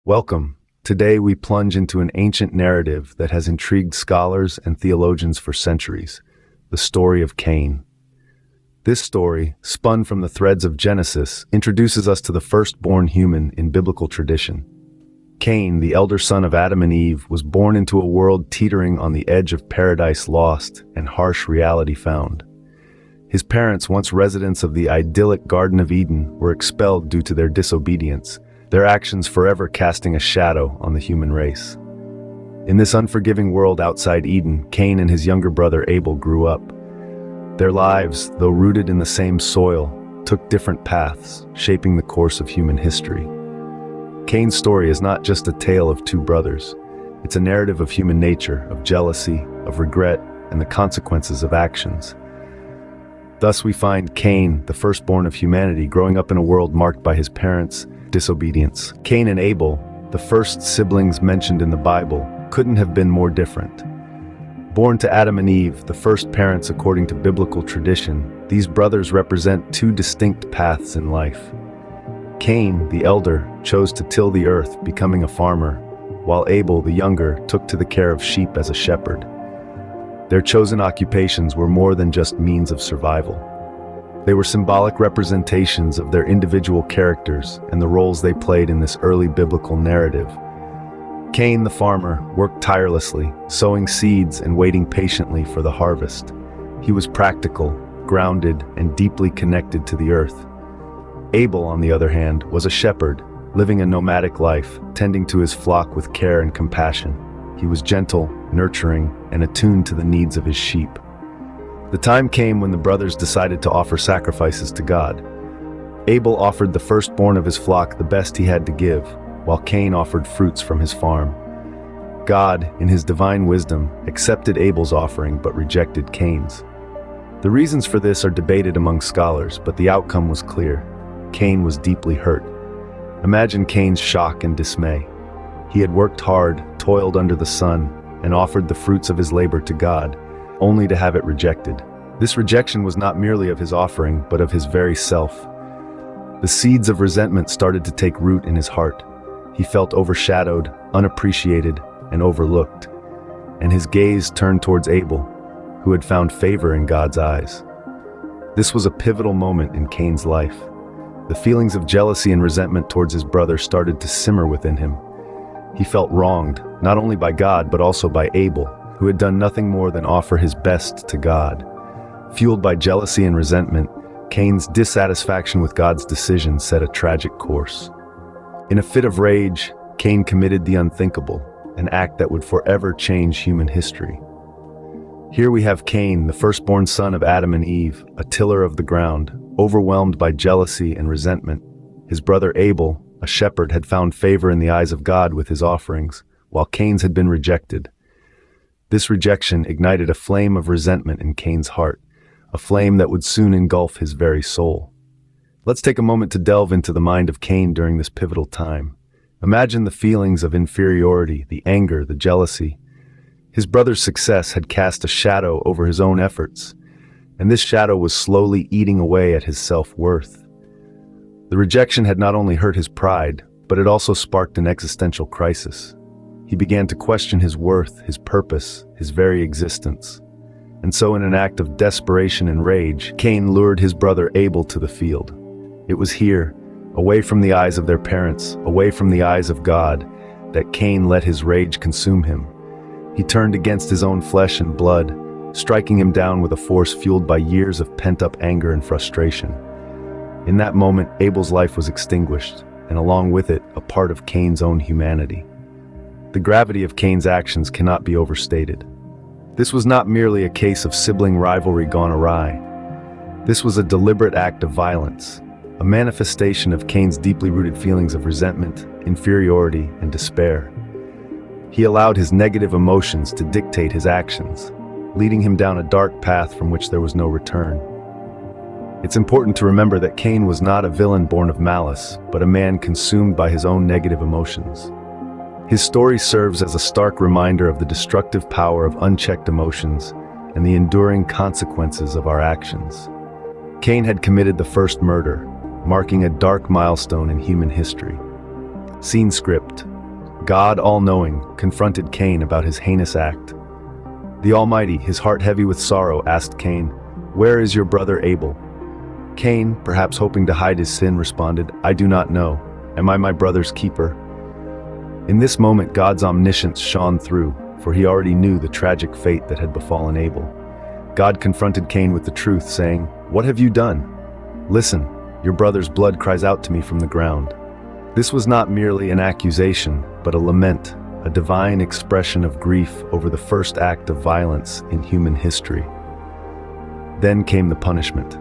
Welcome. Today we plunge into an ancient narrative that has intrigued scholars and theologians for centuries, the story of Cain. This story, spun from the threads of Genesis, introduces us to the firstborn human in biblical tradition. Cain, the elder son of Adam and Eve, was born into a world teetering on the edge of paradise lost and harsh reality found. His parents, once residents of the idyllic Garden of Eden, were expelled due to their disobedience, their actions forever casting a shadow on the human race. In this unforgiving world outside Eden, Cain and his younger brother Abel grew up. Their lives, though rooted in the same soil, took different paths, shaping the course of human history. Cain's story is not just a tale of two brothers. It's a narrative of human nature, of jealousy, of regret, and the consequences of actions. Thus we find Cain, the firstborn of humanity, growing up in a world marked by his parents' disobedience. Cain and Abel, the first siblings mentioned in the Bible, couldn't have been more different. Born to Adam and Eve, the first parents according to biblical tradition, these brothers represent two distinct paths in life. Cain, the elder, chose to till the earth, becoming a farmer, while Abel, the younger, took to the care of sheep as a shepherd. Their chosen occupations were more than just means of survival. They were symbolic representations of their individual characters and the roles they played in this early biblical narrative. Cain, the farmer, worked tirelessly, sowing seeds and waiting patiently for the harvest. He was practical, grounded, and deeply connected to the earth. Abel, on the other hand, was a shepherd, living a nomadic life, tending to his flock with care and compassion. He was gentle, nurturing, and attuned to the needs of his sheep. The time came when the brothers decided to offer sacrifices to God. Abel offered the firstborn of his flock the best he had to give, while Cain offered fruits from his farm. God, in his divine wisdom, accepted Abel's offering but rejected Cain's. The reasons for this are debated among scholars, but the outcome was clear. Cain was deeply hurt. Imagine Cain's shock and dismay. He had worked hard, toiled under the sun, and offered the fruits of his labor to God, only to have it rejected. This rejection was not merely of his offering, but of his very self. The seeds of resentment started to take root in his heart. He felt overshadowed, unappreciated, and overlooked, and his gaze turned towards Abel, who had found favor in God's eyes. This was a pivotal moment in Cain's life. The feelings of jealousy and resentment towards his brother started to simmer within him. He felt wronged, not only by God but also by Abel, who had done nothing more than offer his best to God. Fueled by jealousy and resentment, Cain's dissatisfaction with God's decision set a tragic course. In a fit of rage, Cain committed the unthinkable, an act that would forever change human history. Here we have Cain, the firstborn son of Adam and Eve, a tiller of the ground, overwhelmed by jealousy and resentment. His brother Abel, a shepherd, had found favor in the eyes of God with his offerings, while Cain's had been rejected. This rejection ignited a flame of resentment in Cain's heart, a flame that would soon engulf his very soul. Let's take a moment to delve into the mind of Cain during this pivotal time. Imagine the feelings of inferiority, the anger, the jealousy. His brother's success had cast a shadow over his own efforts, and this shadow was slowly eating away at his self-worth. The rejection had not only hurt his pride, but it also sparked an existential crisis. He began to question his worth, his purpose, his very existence. And so in an act of desperation and rage, Cain lured his brother Abel to the field. It was here, away from the eyes of their parents, away from the eyes of God, that Cain let his rage consume him. He turned against his own flesh and blood, striking him down with a force fueled by years of pent-up anger and frustration. In that moment, Abel's life was extinguished, and along with it, a part of Cain's own humanity. The gravity of Cain's actions cannot be overstated. This was not merely a case of sibling rivalry gone awry. This was a deliberate act of violence, a manifestation of Cain's deeply rooted feelings of resentment, inferiority, and despair. He allowed his negative emotions to dictate his actions, leading him down a dark path from which there was no return. It's important to remember that Cain was not a villain born of malice, but a man consumed by his own negative emotions. His story serves as a stark reminder of the destructive power of unchecked emotions and the enduring consequences of our actions. Cain had committed the first murder, marking a dark milestone in human history. Scene script. God, all-knowing, confronted Cain about his heinous act. The Almighty, his heart heavy with sorrow, asked Cain, "Where is your brother Abel?" Cain, perhaps hoping to hide his sin, responded, "I do not know. Am I my brother's keeper?" In this moment, God's omniscience shone through, for he already knew the tragic fate that had befallen Abel. God confronted Cain with the truth, saying, "What have you done? Listen, your brother's blood cries out to me from the ground." This was not merely an accusation, but a lament, a divine expression of grief over the first act of violence in human history. Then came the punishment.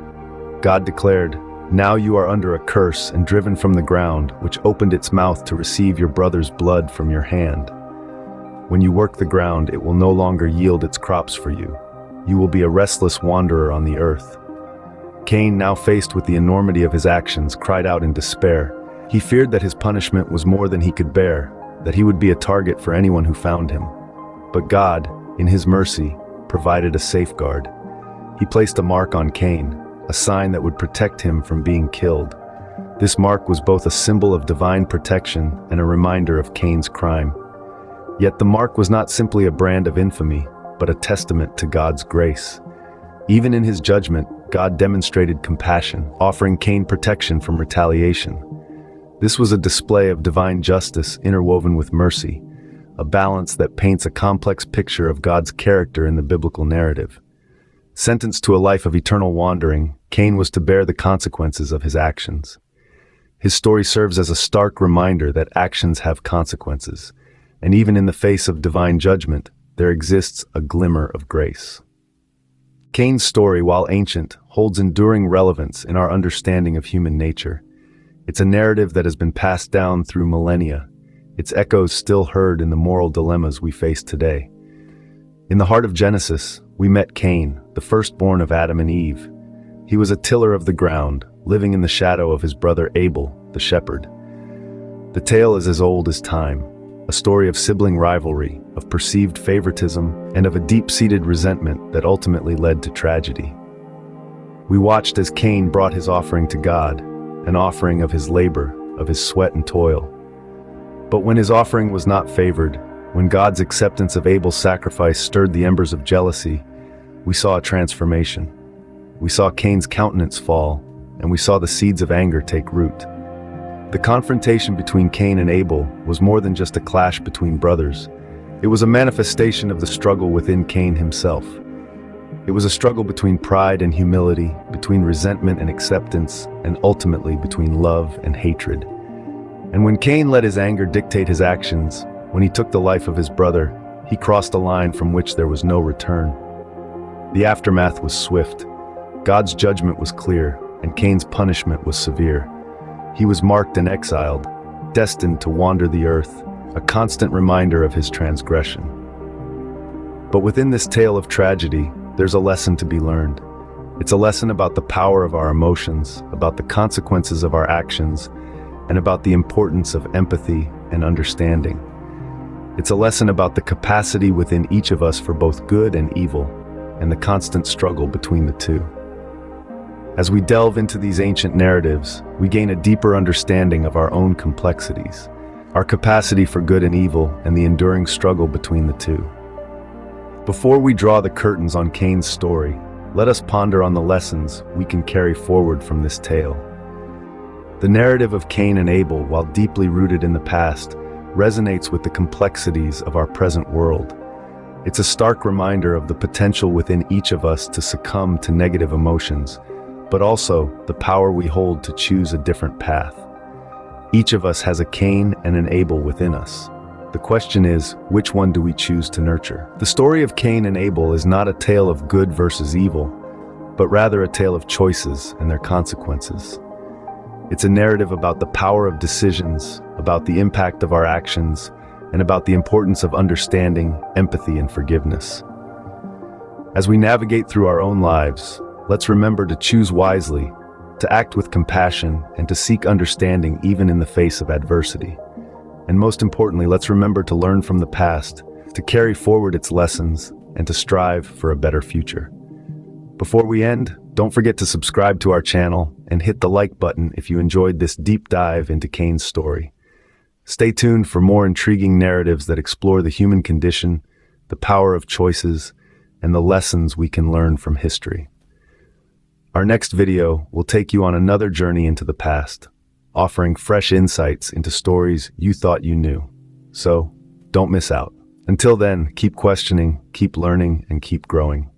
God declared, "Now you are under a curse and driven from the ground, which opened its mouth to receive your brother's blood from your hand. When you work the ground, it will no longer yield its crops for you. You will be a restless wanderer on the earth." Cain, now faced with the enormity of his actions, cried out in despair. He feared that his punishment was more than he could bear, that he would be a target for anyone who found him. But God, in his mercy, provided a safeguard. He placed a mark on Cain, a sign that would protect him from being killed. This mark was both a symbol of divine protection and a reminder of Cain's crime. Yet the mark was not simply a brand of infamy, but a testament to God's grace. Even in his judgment, God demonstrated compassion, offering Cain protection from retaliation. This was a display of divine justice interwoven with mercy, a balance that paints a complex picture of God's character in the biblical narrative. Sentenced to a life of eternal wandering, Cain was to bear the consequences of his actions. His story serves as a stark reminder that actions have consequences, and even in the face of divine judgment, there exists a glimmer of grace. Cain's story, while ancient, holds enduring relevance in our understanding of human nature. It's a narrative that has been passed down through millennia, its echoes still heard in the moral dilemmas we face today. In the heart of Genesis, we met Cain, the firstborn of Adam and Eve. He was a tiller of the ground, living in the shadow of his brother Abel, the shepherd. The tale is as old as time, a story of sibling rivalry, of perceived favoritism, and of a deep-seated resentment that ultimately led to tragedy. We watched as Cain brought his offering to God, an offering of his labor, of his sweat and toil. But when his offering was not favored, when God's acceptance of Abel's sacrifice stirred the embers of jealousy, we saw a transformation. We saw Cain's countenance fall, and we saw the seeds of anger take root. The confrontation between Cain and Abel was more than just a clash between brothers. It was a manifestation of the struggle within Cain himself. It was a struggle between pride and humility, between resentment and acceptance, and ultimately between love and hatred. And when Cain let his anger dictate his actions, when he took the life of his brother, he crossed a line from which there was no return. The aftermath was swift. God's judgment was clear, and Cain's punishment was severe. He was marked and exiled, destined to wander the earth, a constant reminder of his transgression. But within this tale of tragedy, there's a lesson to be learned. It's a lesson about the power of our emotions, about the consequences of our actions, and about the importance of empathy and understanding. It's a lesson about the capacity within each of us for both good and evil, and the constant struggle between the two. As we delve into these ancient narratives, we gain a deeper understanding of our own complexities, our capacity for good and evil, and the enduring struggle between the two. Before we draw the curtains on Cain's story, let us ponder on the lessons we can carry forward from this tale. The narrative of Cain and Abel, while deeply rooted in the past, resonates with the complexities of our present world. It's a stark reminder of the potential within each of us to succumb to negative emotions, but also the power we hold to choose a different path. Each of us has a Cain and an Abel within us. The question is, which one do we choose to nurture? The story of Cain and Abel is not a tale of good versus evil, but rather a tale of choices and their consequences. It's a narrative about the power of decisions, about the impact of our actions, and about the importance of understanding, empathy, and forgiveness. As we navigate through our own lives, let's remember to choose wisely, to act with compassion, and to seek understanding even in the face of adversity. And most importantly, let's remember to learn from the past, to carry forward its lessons, and to strive for a better future. Before we end, don't forget to subscribe to our channel and hit the like button if you enjoyed this deep dive into Cain's story. Stay tuned for more intriguing narratives that explore the human condition, the power of choices, and the lessons we can learn from history. Our next video will take you on another journey into the past, offering fresh insights into stories you thought you knew. So, don't miss out. Until then, keep questioning, keep learning, and keep growing.